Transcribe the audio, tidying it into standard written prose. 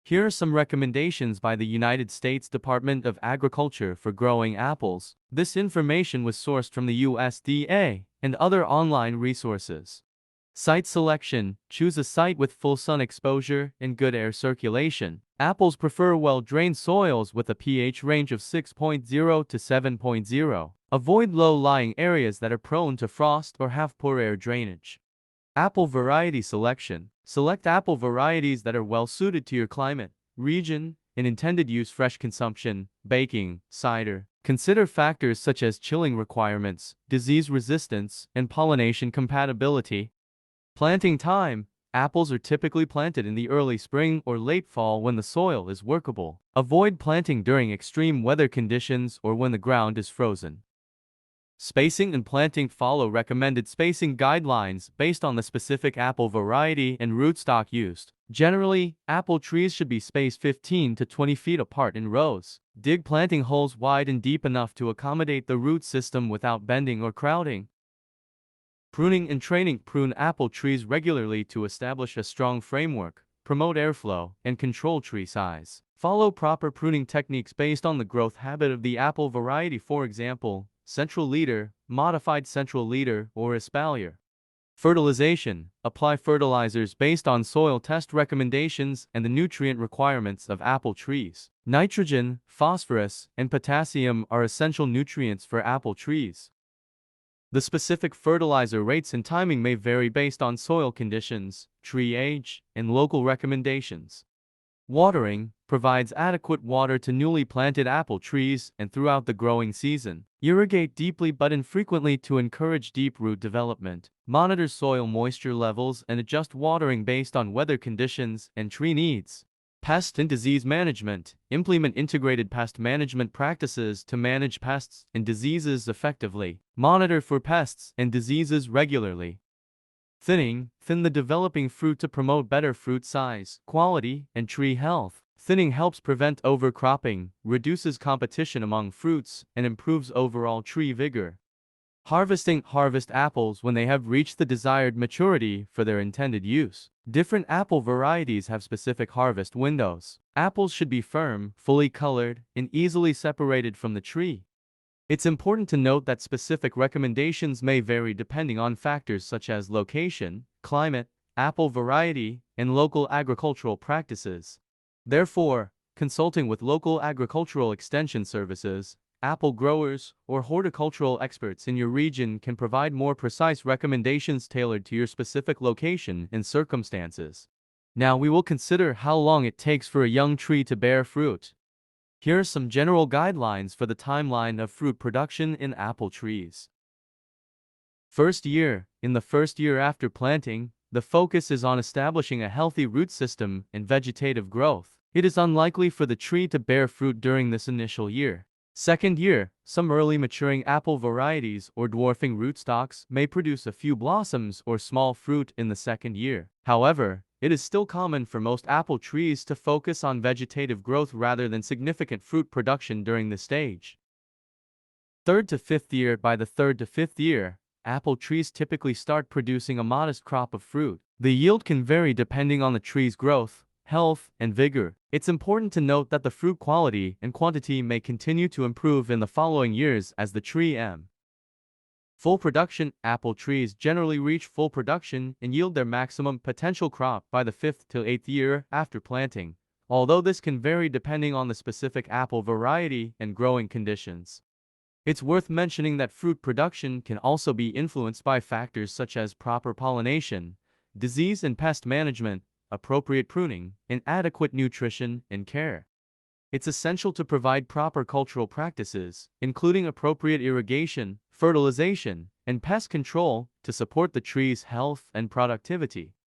Here are some recommendations by the United States Department of Agriculture for growing apples. This information was sourced from the USDA and other online resources. Site selection. Choose a site with full sun exposure and good air circulation. Apples prefer well-drained soils with a pH range of 6.0 to 7.0. Avoid low-lying areas that are prone to frost or have poor air drainage. Apple variety selection. Select apple varieties that are well suited to your climate, region, and intended use: fresh consumption, baking, cider. Consider factors such as chilling requirements, disease resistance, and pollination compatibility. Planting time. Apples are typically planted in the early spring or late fall when the soil is workable. Avoid planting during extreme weather conditions or when the ground is frozen. Spacing and planting. Follow recommended spacing guidelines based on the specific apple variety and rootstock used. Generally, apple trees should be spaced 15 to 20 feet apart in rows. Dig planting holes wide and deep enough to accommodate the root system without bending or crowding. Pruning and training. Prune apple trees regularly to establish a strong framework, promote airflow, and control tree size. Follow proper pruning techniques based on the growth habit of the apple variety, for example, central leader, modified central leader, or espalier. Fertilization. Apply fertilizers based on soil test recommendations and the nutrient requirements of apple trees. Nitrogen, phosphorus, and potassium are essential nutrients for apple trees. The specific fertilizer rates and timing may vary based on soil conditions, tree age, and local recommendations. Watering. Provides adequate water to newly planted apple trees and throughout the growing season. Irrigate deeply but infrequently to encourage deep root development. Monitor soil moisture levels and adjust watering based on weather conditions and tree needs. Pest and disease management. Implement integrated pest management practices to manage pests and diseases effectively. Monitor for pests and diseases regularly. Thinning. Thin the developing fruit to promote better fruit size, quality, and tree health. Thinning helps prevent overcropping, reduces competition among fruits, and improves overall tree vigor. Harvesting. Harvest apples when they have reached the desired maturity for their intended use. Different apple varieties have specific harvest windows. Apples should be firm, fully colored, and easily separated from the tree. It's important to note that specific recommendations may vary depending on factors such as location, climate, apple variety, and local agricultural practices. Therefore, consulting with local agricultural extension services, apple growers, or horticultural experts in your region can provide more precise recommendations tailored to your specific location and circumstances. Now we will consider how long it takes for a young tree to bear fruit. Here are some general guidelines for the timeline of fruit production in apple trees. First year. In the first year after planting, the focus is on establishing a healthy root system and vegetative growth. It is unlikely for the tree to bear fruit during this initial year. Second year. Some early maturing apple varieties or dwarfing rootstocks may produce a few blossoms or small fruit in the second year. However, it is still common for most apple trees to focus on vegetative growth rather than significant fruit production during this stage. Third to fifth year. By the third to fifth year, apple trees typically start producing a modest crop of fruit. The yield can vary depending on the tree's growth, health, and vigor. It's important to note that the fruit quality and quantity may continue to improve in the following years as the tree Full production. Apple trees generally reach full production and yield their maximum potential crop by the 5th to 8th year after planting, although this can vary depending on the specific apple variety and growing conditions. It's worth mentioning that fruit production can also be influenced by factors such as proper pollination, disease and pest management, appropriate pruning, and adequate nutrition and care. It's essential to provide proper cultural practices, including appropriate irrigation, fertilization, and pest control, to support the tree's health and productivity.